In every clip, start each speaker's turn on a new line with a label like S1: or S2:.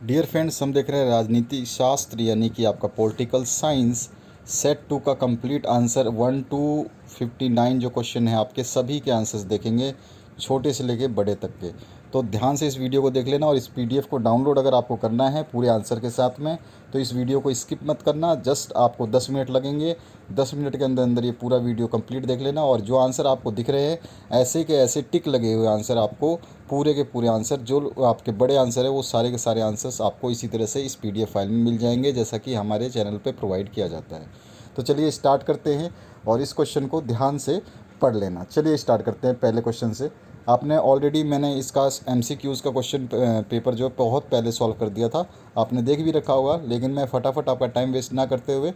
S1: Dear friends, हम देख रहे हैं राजनीति शास्त्र यानी कि आपका पॉलिटिकल साइंस सेट 2 का कंप्लीट आंसर 1 टू 59 जो क्वेश्चन है आपके सभी के आंसर्स देखेंगे, छोटे से लेके बड़े तक के। तो ध्यान से इस वीडियो को देख लेना और इस पीडीएफ को डाउनलोड अगर आपको करना है पूरे आंसर के साथ में, तो इस वीडियो को स्किप मत करना। जस्ट आपको 10 मिनट लगेंगे। 10 मिनट के अंदर अंदर ये पूरा वीडियो कंप्लीट देख लेना और जो आंसर आपको दिख रहे हैं ऐसे के ऐसे टिक लगे हुए आंसर, आपको पूरे के पूरे आंसर जो आपके बड़े आंसर है वो सारे के सारे आंसर्स आपको इसी तरह से इस पीडीएफ फाइल में मिल जाएंगे, जैसा कि हमारे चैनल पे प्रोवाइड किया जाता है। तो चलिए स्टार्ट करते हैं और इस क्वेश्चन को ध्यान से पढ़ लेना। चलिए स्टार्ट करते हैं पहले क्वेश्चन से। आपने ऑलरेडी मैंने इसका एमसीक्यूज़ का क्वेश्चन पेपर जो है बहुत पहले सॉल्व कर दिया था, आपने देख भी रखा होगा, लेकिन मैं फटाफट आपका टाइम वेस्ट ना करते हुए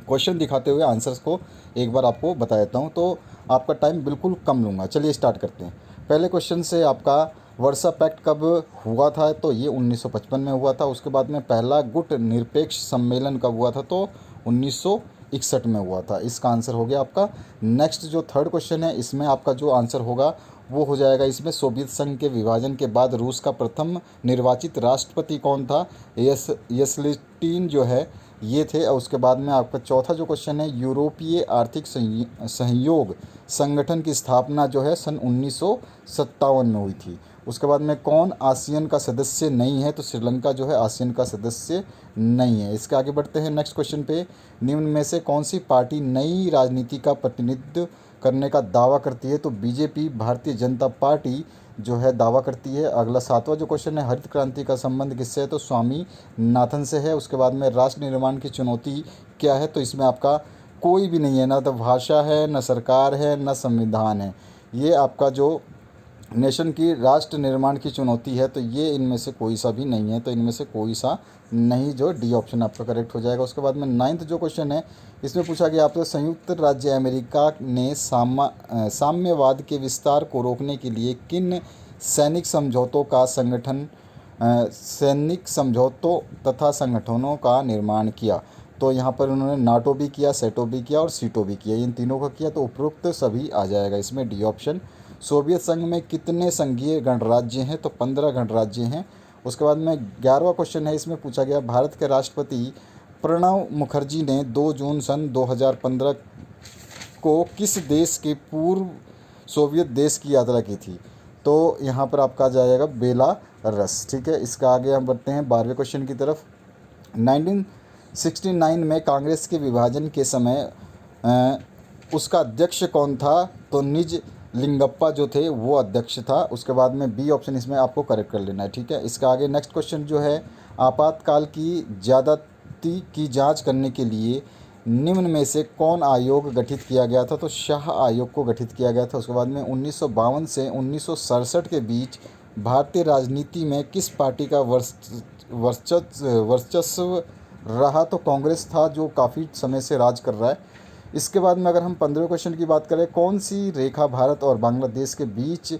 S1: क्वेश्चन दिखाते हुए आंसर्स को एक बार आपको बता देता हूँ, तो आपका टाइम बिल्कुल कम लूँगा। चलिए स्टार्ट करते हैं। पहले क्वेश्चन से आपका वर्सा पैक्ट कब हुआ था, तो ये 1955 में हुआ था। उसके बाद में पहला गुट निरपेक्ष सम्मेलन कब हुआ था, तो 1961 में हुआ था। इसका आंसर हो गया आपका। नेक्स्ट जो थर्ड क्वेश्चन है, इसमें आपका जो आंसर होगा वो हो जाएगा, इसमें सोवियत संघ के विभाजन के बाद रूस का प्रथम निर्वाचित राष्ट्रपति कौन था, यस्लिस्टीन जो है ये थे। और उसके बाद में आपका चौथा जो क्वेश्चन है, यूरोपीय आर्थिक सहयोग संगठन की स्थापना जो है सन 1957 में हुई थी। उसके बाद में कौन आसियान का सदस्य नहीं है, तो श्रीलंका जो है आसियान का सदस्य नहीं है। इसके आगे बढ़ते हैं नेक्स्ट क्वेश्चन पे। निम्न में से कौन सी पार्टी नई राजनीति का प्रतिनिधित्व करने का दावा करती है, तो बीजेपी भारतीय जनता पार्टी जो है दावा करती है। अगला सातवां जो क्वेश्चन है, हरित क्रांति का संबंध किससे है, तो स्वामी नाथन से है। उसके बाद में राष्ट्र निर्माण की चुनौती क्या है, तो इसमें आपका कोई भी नहीं है, ना तो भाषा है, ना सरकार है, ना संविधान है। ये आपका जो नेशन की राष्ट्र निर्माण की चुनौती है, तो ये इनमें से कोई सा भी नहीं है, तो इनमें से कोई सा नहीं, जो डी ऑप्शन आपका करेक्ट हो जाएगा। उसके बाद में नाइन्थ जो क्वेश्चन है, इसमें पूछा गया आपसे संयुक्त राज्य अमेरिका ने साम्यवाद के विस्तार को रोकने के लिए किन सैनिक समझौतों का संगठन सैनिक समझौतों तथा संगठनों का निर्माण किया, तो यहाँ पर उन्होंने नाटो भी किया, सेटो भी किया और सीटो भी किया, इन तीनों का किया, तो उपरोक्त सभी आ जाएगा इसमें डी ऑप्शन। सोवियत संघ में कितने संघीय गणराज्य हैं, तो 15 गणराज्य हैं। उसके बाद में 11वां क्वेश्चन है, इसमें पूछा गया भारत के राष्ट्रपति प्रणब मुखर्जी ने 2 जून सन 2015 को किस देश के पूर्व सोवियत देश की यात्रा की थी, तो यहाँ पर आपका आ जाएगा बेलारस। ठीक है, इसका आगे हम बढ़ते हैं 12वें क्वेश्चन की तरफ। 1969 में कांग्रेस के विभाजन के समय उसका अध्यक्ष कौन था, तो निज लिंगप्पा जो थे वो अध्यक्ष था। उसके बाद में बी ऑप्शन इसमें आपको करेक्ट कर लेना है। ठीक है, इसका आगे नेक्स्ट क्वेश्चन जो है, आपातकाल की ज़्यादती की जांच करने के लिए निम्न में से कौन आयोग गठित किया गया था, तो शाह आयोग को गठित किया गया था। उसके बाद में 1952 से 1967 के बीच भारतीय राजनीति में किस पार्टी का वर्चस्व रहा, तो कांग्रेस था, जो काफ़ी समय से राज कर रहा है। इसके बाद में अगर हम 15वें क्वेश्चन की बात करें, कौन सी रेखा भारत और बांग्लादेश के बीच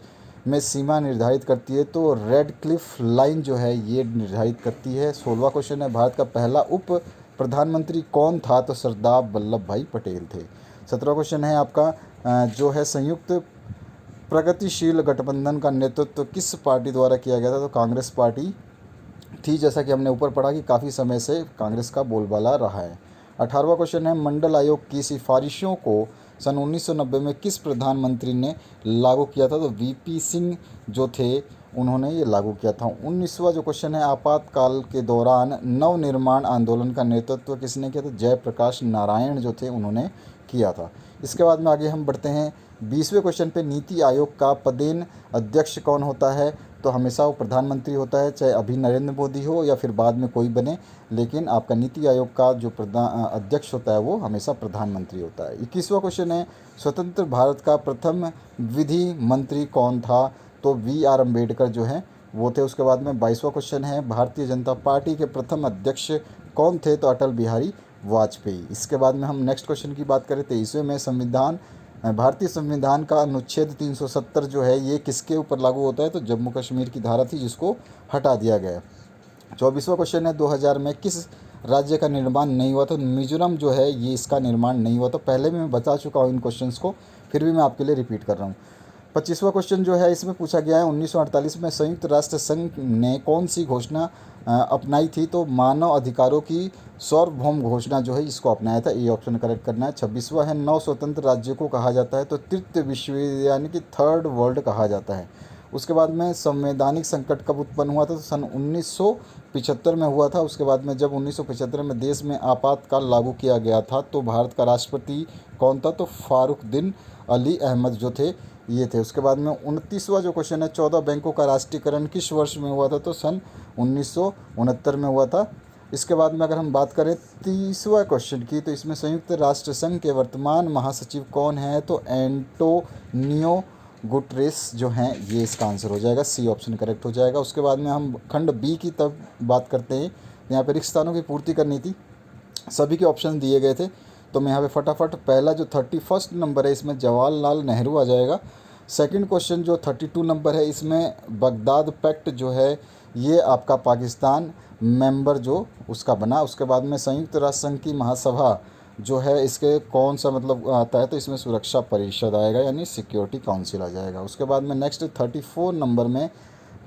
S1: में सीमा निर्धारित करती है, तो रेड क्लिफ लाइन जो है ये निर्धारित करती है। 16वां क्वेश्चन है, भारत का पहला उप प्रधानमंत्री कौन था, तो सरदार वल्लभ भाई पटेल थे। 17वां क्वेश्चन है आपका जो है संयुक्त प्रगतिशील गठबंधन का नेतृत्व किस पार्टी द्वारा किया गया था, तो कांग्रेस पार्टी थी, जैसा कि हमने ऊपर पढ़ा कि काफ़ी समय से कांग्रेस का बोलबाला रहा है। 18वां क्वेश्चन है, मंडल आयोग की सिफारिशों को सन 1990 में किस प्रधानमंत्री ने लागू किया था, तो वीपी सिंह जो थे उन्होंने ये लागू किया था। 19वां जो क्वेश्चन है, आपातकाल के दौरान नवनिर्माण आंदोलन का नेतृत्व किसने किया था, जयप्रकाश नारायण जो थे उन्होंने किया था। इसके बाद में आगे हम बढ़ते हैं 20वें क्वेश्चन पे, नीति आयोग का पदेन अध्यक्ष कौन होता है, तो हमेशा वो प्रधानमंत्री होता है, चाहे अभी नरेंद्र मोदी हो या फिर बाद में कोई बने, लेकिन आपका नीति आयोग का जो अध्यक्ष होता है वो हमेशा प्रधानमंत्री होता है। 21वां क्वेश्चन है, स्वतंत्र भारत का प्रथम विधि मंत्री कौन था, तो वी.आर. अम्बेडकर जो हैं वो थे। उसके बाद में 22वां क्वेश्चन है, भारतीय जनता पार्टी के प्रथम अध्यक्ष कौन थे, तो अटल बिहारी वाजपेयी। इसके बाद में हम नेक्स्ट क्वेश्चन की बात करें, 23वें में भारतीय संविधान का अनुच्छेद 370 जो है ये किसके ऊपर लागू होता है, तो जम्मू कश्मीर की धारा थी जिसको हटा दिया गया। 24वां क्वेश्चन है, 2000 में किस राज्य का निर्माण नहीं हुआ था, मिजोरम जो है ये इसका निर्माण नहीं हुआ था। पहले भी मैं बता चुका हूँ इन क्वेश्चंस को, फिर भी मैं आपके लिए रिपीट कर रहा हूँ। 25वां क्वेश्चन जो है इसमें पूछा गया है 1948 में संयुक्त राष्ट्र संघ ने कौन सी घोषणा अपनाई थी? तो मानव अधिकारों की सार्वभौम घोषणा जो है इसको अपनाया था। ये ऑप्शन करेक्ट करना है। 26वां है नौ स्वतंत्र राज्यों को कहा जाता है? तो तृतीय विश्व यानी कि थर्ड वर्ल्ड कहा जाता है। उसके बाद में संवैधानिक संकट कब उत्पन्न हुआ था? तो सन 1975 में हुआ था। उसके बाद में जब 1975 में देश में आपातकाल लागू किया गया था तो भारत का राष्ट्रपति कौन था? तो फारुखद्दीन अली अहमद जो थे ये थे। उसके बाद में 29वां जो क्वेश्चन है 14 बैंकों का राष्ट्रीयकरण किस वर्ष में हुआ था? तो सन 1969 में हुआ था। इसके बाद में अगर हम बात करें 30वां क्वेश्चन की, तो इसमें संयुक्त राष्ट्र संघ के वर्तमान महासचिव कौन है? तो एंटोनियो गुटरेस जो हैं, ये इसका आंसर हो जाएगा। सी ऑप्शन करेक्ट हो जाएगा। उसके बाद में हम खंड बी की तब बात करते हैं। यहाँ पे रिक्त स्थानों की पूर्ति करनी थी, सभी के ऑप्शन दिए गए थे। तो मैं यहाँ पे फटाफट पहला जो 31 नंबर है इसमें जवाहरलाल नेहरू आ जाएगा। सेकंड क्वेश्चन जो 32 नंबर है इसमें बगदाद पैक्ट जो है ये आपका पाकिस्तान मेंबर जो उसका बना। उसके बाद में संयुक्त राष्ट्र संघ की महासभा जो है इसके कौन सा मतलब आता है? तो इसमें सुरक्षा परिषद आएगा यानी सिक्योरिटी काउंसिल आ जाएगा। उसके बाद में नेक्स्ट 34 नंबर में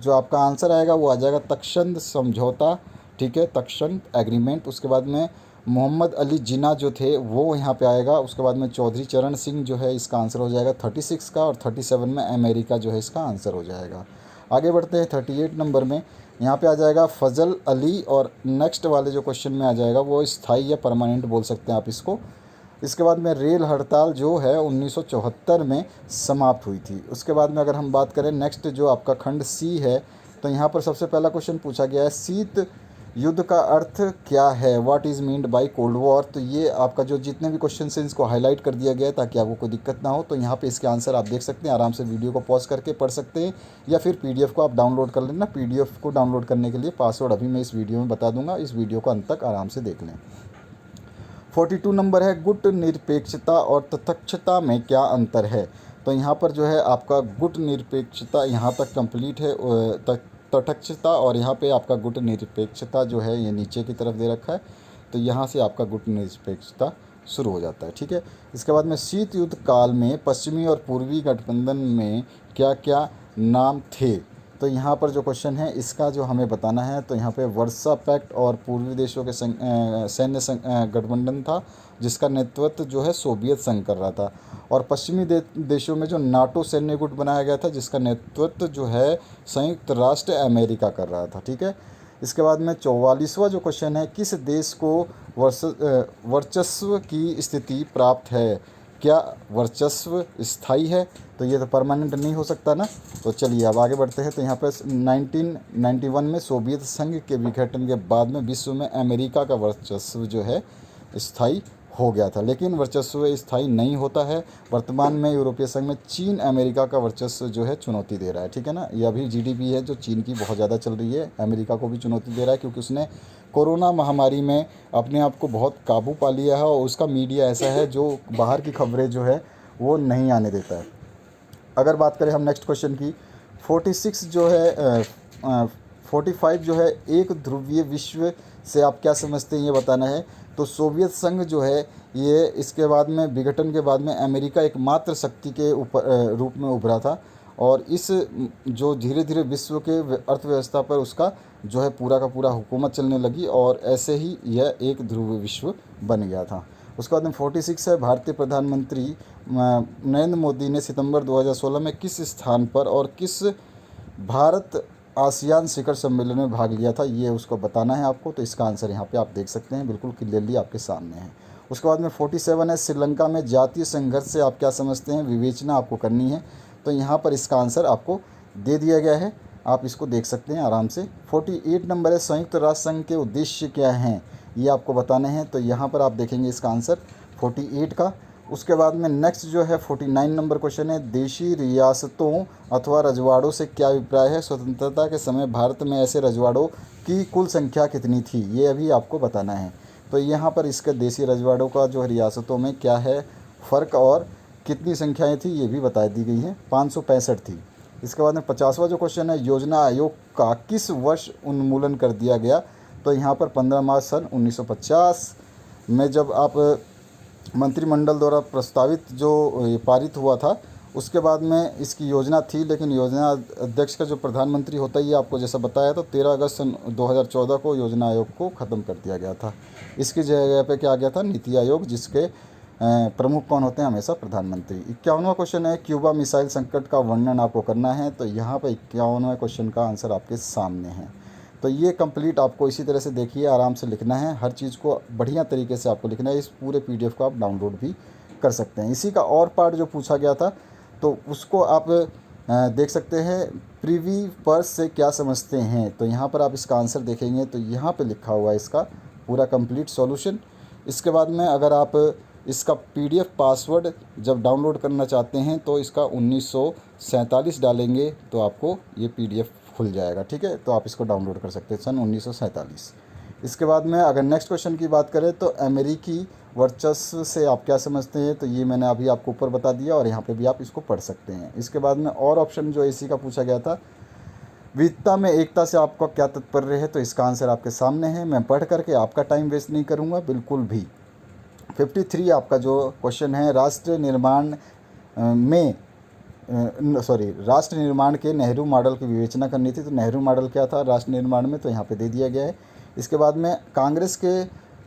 S1: जो आपका आंसर आएगा वो आ जाएगा तक्षण समझौता, ठीक है, तक्षण एग्रीमेंट। उसके बाद में मोहम्मद अली जिन्ना जो थे वो यहाँ पे आएगा। उसके बाद में चौधरी चरण सिंह जो है इसका आंसर हो जाएगा 36 का, और 37 में अमेरिका जो है इसका आंसर हो जाएगा। आगे बढ़ते हैं 38 नंबर में, यहाँ पे आ जाएगा फजल अली, और नेक्स्ट वाले जो क्वेश्चन में आ जाएगा वो स्थायी या परमानेंट बोल सकते हैं आप इसको। इसके बाद में रेल हड़ताल जो है 1974 में समाप्त हुई थी। उसके बाद में अगर हम बात करें नेक्स्ट जो आपका खंड सी है, तो यहाँ पर सबसे पहला क्वेश्चन पूछा गया है शीत युद्ध का अर्थ क्या है? What is meant by cold war? तो ये आपका जो जितने भी क्वेश्चन हैं इसको हाईलाइट कर दिया गया है ताकि आपको कोई दिक्कत ना हो। तो यहाँ पे इसके आंसर आप देख सकते हैं, आराम से वीडियो को पॉज करके पढ़ सकते हैं, या फिर पीडीएफ को आप डाउनलोड कर लेना। पीडीएफ को डाउनलोड करने के लिए पासवर्ड अभी मैं इस वीडियो में बता दूंगा, इस वीडियो को अंत तक आराम से देख लें। 42 नंबर है गुट निरपेक्षता और तटस्थता में क्या अंतर है? तो यहाँ पर जो है आपका गुट निरपेक्षता यहाँ तक कंप्लीट है, तटस्थता, और यहाँ पे आपका गुट निरपेक्षता जो है ये नीचे की तरफ दे रखा है। तो यहाँ से आपका गुट निरपेक्षता शुरू हो जाता है, ठीक है। इसके बाद में शीत युद्ध काल में पश्चिमी और पूर्वी गठबंधन में क्या क्या नाम थे? तो यहाँ पर जो क्वेश्चन है इसका जो हमें बताना है, तो यहाँ पे वर्सा पैक्ट और पूर्वी देशों के सैन्य गठबंधन था जिसका नेतृत्व जो है सोवियत संघ कर रहा था, और पश्चिमी देशों में जो नाटो सैन्य गुट बनाया गया था जिसका नेतृत्व जो है संयुक्त राष्ट्र अमेरिका कर रहा था, ठीक है। इसके बाद में 44वां जो क्वेश्चन है किस देश को वर्चस्व की स्थिति प्राप्त है? क्या वर्चस्व स्थायी है? तो ये तो परमानेंट नहीं हो सकता ना। तो चलिए अब आगे बढ़ते हैं। तो यहाँ पर 1991 में सोवियत संघ के विघटन के बाद में विश्व में अमेरिका का वर्चस्व जो है स्थायी हो गया था, लेकिन वर्चस्व स्थायी नहीं होता है। वर्तमान में यूरोपीय संघ में चीन अमेरिका का वर्चस्व जो है चुनौती दे रहा है, ठीक है ना। ये अभी जीडीपी है जो चीन की बहुत ज़्यादा चल रही है, अमेरिका को भी चुनौती दे रहा है क्योंकि उसने कोरोना महामारी में अपने आप को बहुत काबू पा लिया है, और उसका मीडिया ऐसा है जो बाहर की खबरें जो है वो नहीं आने देता है। अगर बात करें हम नेक्स्ट क्वेश्चन की, 46 जो है 45 जो है एक ध्रुवीय विश्व से आप क्या समझते हैं ये बताना है। तो सोवियत संघ जो है ये इसके बाद में विघटन के बाद में अमेरिका एकमात्र शक्ति के रूप में उभरा था, और इस जो धीरे धीरे विश्व के अर्थव्यवस्था पर उसका जो है पूरा का पूरा हुकूमत चलने लगी, और ऐसे ही यह एक ध्रुवीय विश्व बन गया था। उसके बाद में 46 है भारतीय प्रधानमंत्री नरेंद्र मोदी ने सितंबर 2016 में किस स्थान पर और किस भारत आसियान शिखर सम्मेलन में भाग लिया था? ये उसको बताना है आपको। तो इसका आंसर यहाँ पे आप देख सकते हैं, बिल्कुल क्लियरली आपके सामने है। उसके बाद में 47 है श्रीलंका में जातीय संघर्ष से आप क्या समझते हैं? विवेचना आपको करनी है। तो यहाँ पर इसका आंसर आपको दे दिया गया है, आप इसको देख सकते हैं आराम से। 48 नंबर है संयुक्त राष्ट्र संघ के उद्देश्य क्या हैं? ये आपको बताने हैं। तो यहाँ पर आप देखेंगे इसका आंसर 48 का। उसके बाद में नेक्स्ट जो है 49 नंबर क्वेश्चन है देशी रियासतों अथवा रजवाड़ों से क्या अभिप्राय है? स्वतंत्रता के समय भारत में ऐसे रजवाड़ों की कुल संख्या कितनी थी? ये अभी आपको बताना है। तो यहाँ पर इसके देशी रजवाड़ों का जो रियासतों में क्या है फ़र्क और कितनी संख्याएँ थी ये भी बता दी गई हैं। 565 थी। इसके बाद में 50वां जो क्वेश्चन है योजना आयोग का किस वर्ष उन्मूलन कर दिया गया? तो यहाँ पर 15 मार्च सन 1950 में जब आप मंत्रिमंडल द्वारा प्रस्तावित जो पारित हुआ था उसके बाद में इसकी योजना थी, लेकिन योजना अध्यक्ष का जो प्रधानमंत्री होता है, ये आपको जैसा बताया तो 13 अगस्त सन 2014 को योजना आयोग को ख़त्म कर दिया गया था। इसकी जगह पे क्या आ गया था, नीति आयोग, जिसके प्रमुख कौन होते हैं, हमेशा प्रधानमंत्री। 51वां क्वेश्चन है, क्यूबा मिसाइल संकट का वर्णन आपको करना है। तो यहाँ पर 51वें क्वेश्चन का आंसर आपके सामने है। तो ये कंप्लीट आपको इसी तरह से देखिए, आराम से लिखना है, हर चीज़ को बढ़िया तरीके से आपको लिखना है। इस पूरे PDF को आप डाउनलोड भी कर सकते हैं। इसी का और पार्ट जो पूछा गया था तो उसको आप देख सकते हैं, प्रीवी पर्स से क्या समझते हैं। तो यहाँ पर आप इसका आंसर देखेंगे तो यहाँ पे लिखा हुआ है इसका पूरा कंप्लीट सॉल्यूशन। इसके बाद में अगर आप इसका PDF पासवर्ड जब डाउनलोड करना चाहते हैं तो इसका 1947 डालेंगे तो आपको ये PDF खुल जाएगा, ठीक है। तो आप इसको डाउनलोड कर सकते हैं, सन 1947। इसके बाद में अगर नेक्स्ट क्वेश्चन की बात करें तो अमेरिकी वर्चस्व से आप क्या समझते हैं। तो ये मैंने अभी आपको ऊपर बता दिया और यहाँ पे भी आप इसको पढ़ सकते हैं। इसके बाद में और ऑप्शन जो इसी का पूछा गया था, विविधता में एकता से आपका क्या तात्पर्य है। तो इसका आंसर आपके सामने है, मैं पढ़ करके आपका टाइम वेस्ट नहीं करूँगा बिल्कुल भी। 53 आपका जो क्वेश्चन है, राष्ट्र निर्माण के नेहरू मॉडल की विवेचना करनी थी। तो नेहरू मॉडल क्या था राष्ट्र निर्माण में, तो यहाँ पे दे दिया गया है। इसके बाद में कांग्रेस के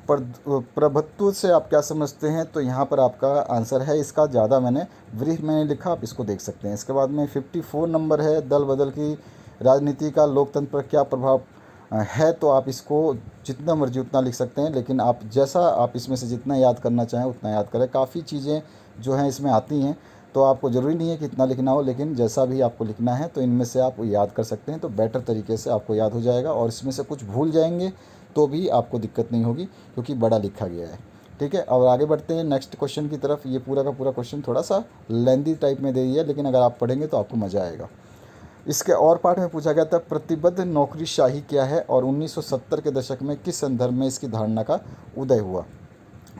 S1: प्रभुत्व से आप क्या समझते हैं। तो यहाँ पर आपका आंसर है, इसका ज़्यादा मैंने ब्रीफ में लिखा, आप इसको देख सकते हैं। इसके बाद में 54 नंबर है, दल बदल की राजनीति का लोकतंत्र पर क्या प्रभाव है। तो आप इसको जितना मर्जी उतना लिख सकते हैं, लेकिन आप जैसा आप इसमें से जितना याद करना चाहें उतना याद करें। काफ़ी चीज़ें जो हैं इसमें आती हैं, तो आपको ज़रूरी नहीं है कि इतना लिखना हो, लेकिन जैसा भी आपको लिखना है तो इनमें से आप याद कर सकते हैं, तो बेटर तरीके से आपको याद हो जाएगा। और इसमें से कुछ भूल जाएंगे तो भी आपको दिक्कत नहीं होगी, क्योंकि बड़ा लिखा गया है, ठीक है। और आगे बढ़ते हैं नेक्स्ट क्वेश्चन की तरफ। ये पूरा का पूरा क्वेश्चन थोड़ा सा लेंदी टाइप में दे दिया, लेकिन अगर आप पढ़ेंगे तो आपको मज़ा आएगा। इसके और पार्ट में पूछा गया था, प्रतिबद्ध नौकरीशाही क्या है और 1970 के दशक में किस संदर्भ में इसकी धारणा का उदय हुआ।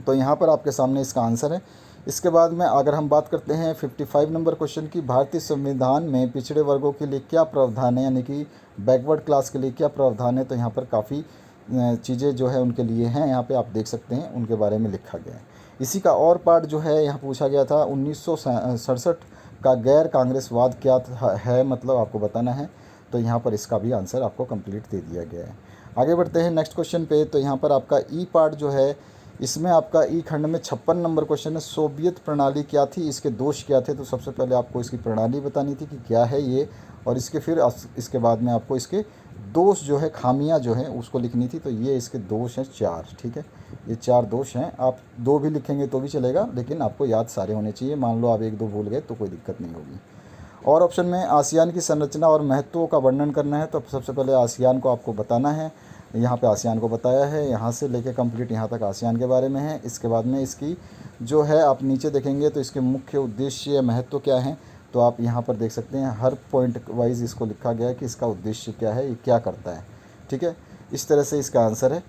S1: तो यहाँ पर आपके सामने इसका आंसर है। इसके बाद में अगर हम बात करते हैं 55 नंबर क्वेश्चन की, भारतीय संविधान में पिछड़े वर्गों के लिए क्या प्रावधान है, यानी कि बैकवर्ड क्लास के लिए क्या प्रावधान है। तो यहाँ पर काफ़ी चीज़ें जो है उनके लिए हैं, यहाँ पे आप देख सकते हैं, उनके बारे में लिखा गया है। इसी का और पार्ट जो है यहाँ पूछा गया था, 1967 का गैर कांग्रेसवाद क्या है, मतलब आपको बताना है। तो यहाँ पर इसका भी आंसर आपको कंप्लीट दे दिया गया है। आगे बढ़ते हैं नेक्स्ट क्वेश्चन पे। तो यहाँ पर आपका ई पार्ट जो है, इसमें आपका ई खंड में 56 नंबर क्वेश्चन है, सोवियत प्रणाली क्या थी, इसके दोष क्या थे। तो सबसे पहले आपको इसकी प्रणाली बतानी थी कि क्या है ये, और इसके बाद में आपको इसके दोष जो है, खामियां जो हैं उसको लिखनी थी। तो ये इसके दोष हैं 4, ठीक है। ये 4 दोष हैं, आप 2 भी लिखेंगे तो भी चलेगा, लेकिन आपको याद सारे होने चाहिए। मान लो आप 1-2 भूल गए तो कोई दिक्कत नहीं होगी। और ऑप्शन में आसियान की संरचना और महत्व का वर्णन करना है। तो सबसे पहले आसियान को आपको बताना है, यहाँ पे आसियान को बताया है, यहाँ से लेके कंप्लीट यहाँ तक आसियान के बारे में है। इसके बाद में इसकी जो है आप नीचे देखेंगे तो इसके मुख्य उद्देश्य या महत्व क्या है। तो आप यहाँ पर देख सकते हैं, हर पॉइंट वाइज इसको लिखा गया है कि इसका उद्देश्य क्या है, ये क्या करता है, ठीक है। इस तरह से इसका आंसर है।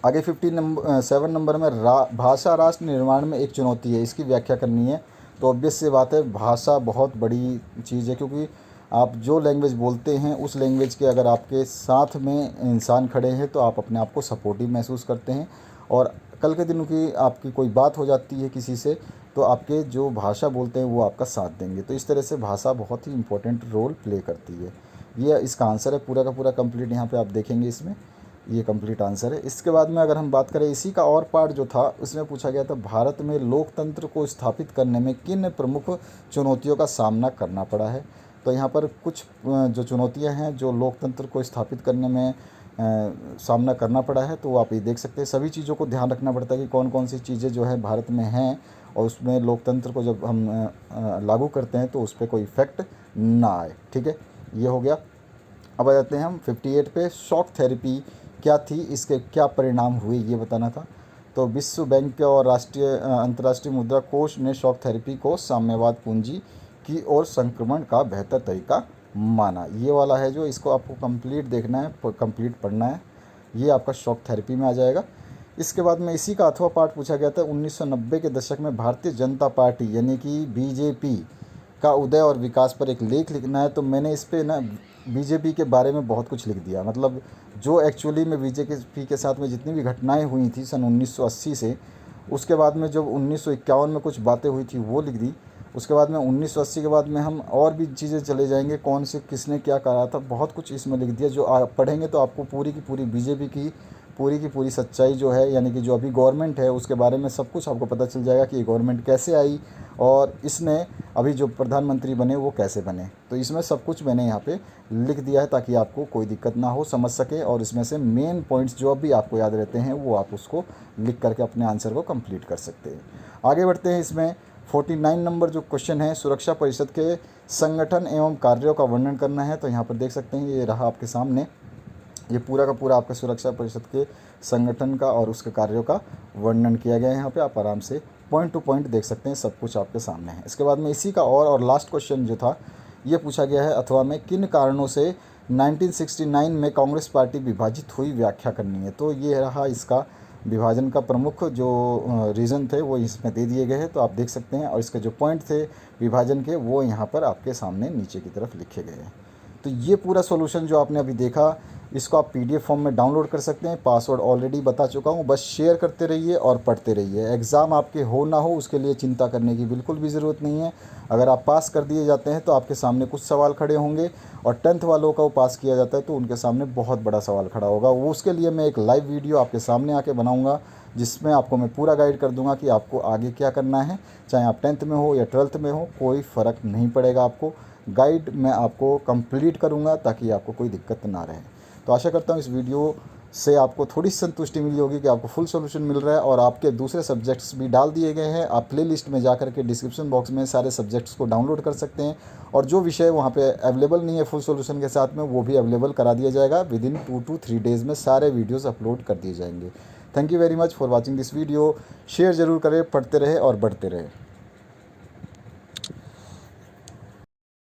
S1: आगे 7 नंबर में भाषा राष्ट्र निर्माण में एक चुनौती है, इसकी व्याख्या करनी है। तो ऑब्वियस सी बात है, भाषा बहुत बड़ी चीज़ है, क्योंकि आप जो लैंग्वेज बोलते हैं उस लैंग्वेज के अगर आपके साथ में इंसान खड़े हैं तो आप अपने आप को सपोर्टिव महसूस करते हैं। और कल के दिन की आपकी कोई बात हो जाती है किसी से, तो आपके जो भाषा बोलते हैं वो आपका साथ देंगे। तो इस तरह से भाषा बहुत ही इंपॉर्टेंट रोल प्ले करती है। ये इसका आंसर है पूरा का पूरा कंप्लीट, यहाँ पे आप देखेंगे इसमें ये कंप्लीट आंसर है। इसके बाद में अगर हम बात करें इसी का और पार्ट जो था, उसमें पूछा गया था, भारत में लोकतंत्र को स्थापित करने में किन प्रमुख चुनौतियों का सामना करना पड़ा है। तो यहाँ पर कुछ जो चुनौतियाँ हैं जो लोकतंत्र को स्थापित करने में सामना करना पड़ा है, तो आप ये देख सकते हैं। सभी चीज़ों को ध्यान रखना पड़ता है कि कौन कौन सी चीज़ें जो है भारत में हैं, और उसमें लोकतंत्र को जब हम लागू करते हैं तो उस पर कोई इफ़ेक्ट ना आए, ठीक है। ये हो गया। अब आ जाते हैं हम 58 पे, शॉक थेरेपी क्या थी, इसके क्या परिणाम हुए, ये बताना था। तो विश्व बैंक और अंतर्राष्ट्रीय मुद्रा कोष ने शॉक थेरेपी को साम्यवाद पूंजी की ओर संक्रमण का बेहतर तरीका माना। ये वाला है जो इसको आपको कंप्लीट देखना है, कंप्लीट पढ़ना है, ये आपका शॉक थेरेपी में आ जाएगा। इसके बाद में इसी का अथवा पाठ पूछा गया था, 1990 के दशक में भारतीय जनता पार्टी यानी कि बीजेपी का उदय और विकास पर एक लेख लिखना है। तो मैंने इस पर ना बीजेपी के बारे में बहुत कुछ लिख दिया, मतलब जो एक्चुअली में बीजेपी के साथ में जितनी भी घटनाएं हुई थी सन 1980 से, उसके बाद में जब 1951 में कुछ बातें हुई थी वो लिख दी। उसके बाद में 1980 के बाद में हम और भी चीज़ें चले जाएंगे, कौन से किसने क्या कहा था, बहुत कुछ इसमें लिख दिया। जो आप पढ़ेंगे तो आपको पूरी की पूरी बीजेपी की पूरी सच्चाई जो है, यानी कि जो अभी गवर्नमेंट है उसके बारे में सब कुछ आपको पता चल जाएगा कि ये गवर्नमेंट कैसे आई और इसने अभी जो प्रधानमंत्री बने वो कैसे बने। तो इसमें सब कुछ मैंने यहाँ पे लिख दिया है ताकि आपको कोई दिक्कत ना हो, समझ सके। और इसमें से मेन पॉइंट्स जो अभी आपको याद रहते हैं वो आप उसको लिख करके अपने आंसर को कंप्लीट कर सकते हैं। आगे बढ़ते हैं। इसमें 49 नंबर जो क्वेश्चन है, सुरक्षा परिषद के संगठन एवं कार्यों का वर्णन करना है। तो यहाँ पर देख सकते हैं, ये रहा आपके सामने, ये पूरा का पूरा आपका सुरक्षा परिषद के संगठन का और उसके कार्यों का वर्णन किया गया है। यहाँ पे आप आराम से पॉइंट टू पॉइंट देख सकते हैं, सब कुछ आपके सामने है। इसके बाद में इसी का और लास्ट क्वेश्चन जो था ये पूछा गया है, अथवा में किन कारणों से 1969 में कांग्रेस पार्टी विभाजित हुई, व्याख्या करनी है। तो ये रहा इसका विभाजन का प्रमुख जो रीज़न थे वो इसमें दे दिए गए हैं, तो आप देख सकते हैं। और इसके जो पॉइंट थे विभाजन के वो यहाँ पर आपके सामने नीचे की तरफ लिखे गए हैं। तो ये पूरा सॉल्यूशन जो आपने अभी देखा, इसको आप PDF फॉर्म में डाउनलोड कर सकते हैं। पासवर्ड ऑलरेडी बता चुका हूँ, बस शेयर करते रहिए और पढ़ते रहिए। एग्ज़ाम आपके हो ना हो उसके लिए चिंता करने की बिल्कुल भी ज़रूरत नहीं है। अगर आप पास कर दिए जाते हैं तो आपके सामने कुछ सवाल खड़े होंगे, और 10th वालों का वो पास किया जाता है तो उनके सामने बहुत बड़ा सवाल खड़ा होगा। वो उसके लिए मैं एक लाइव वीडियो आपके सामने आके बनाऊँगा, जिसमें आपको मैं पूरा गाइड कर दूंगा कि आपको आगे क्या करना है। चाहे आप 10th में हो या 12th में हो, कोई फ़र्क नहीं पड़ेगा। आपको गाइड मैं आपको कंप्लीट करूंगा ताकि आपको कोई दिक्कत ना रहे। तो आशा करता हूँ इस वीडियो से आपको थोड़ी संतुष्टि मिली होगी कि आपको फुल सॉल्यूशन मिल रहा है, और आपके दूसरे सब्जेक्ट्स भी डाल दिए गए हैं। आप प्लेलिस्ट में जाकर के डिस्क्रिप्शन बॉक्स में सारे सब्जेक्ट्स को डाउनलोड कर सकते हैं, और जो विषय वहाँ पे अवेलेबल नहीं है फुल सॉल्यूशन के साथ में वो भी अवेलेबल करा दिया जाएगा। विदिन 2 to 3 डेज़ में सारे वीडियोज़ अपलोड कर दिए जाएंगे। Thank you very much for watching this video. Share ज़रूर करें, पढ़ते रहे और बढ़ते रहे।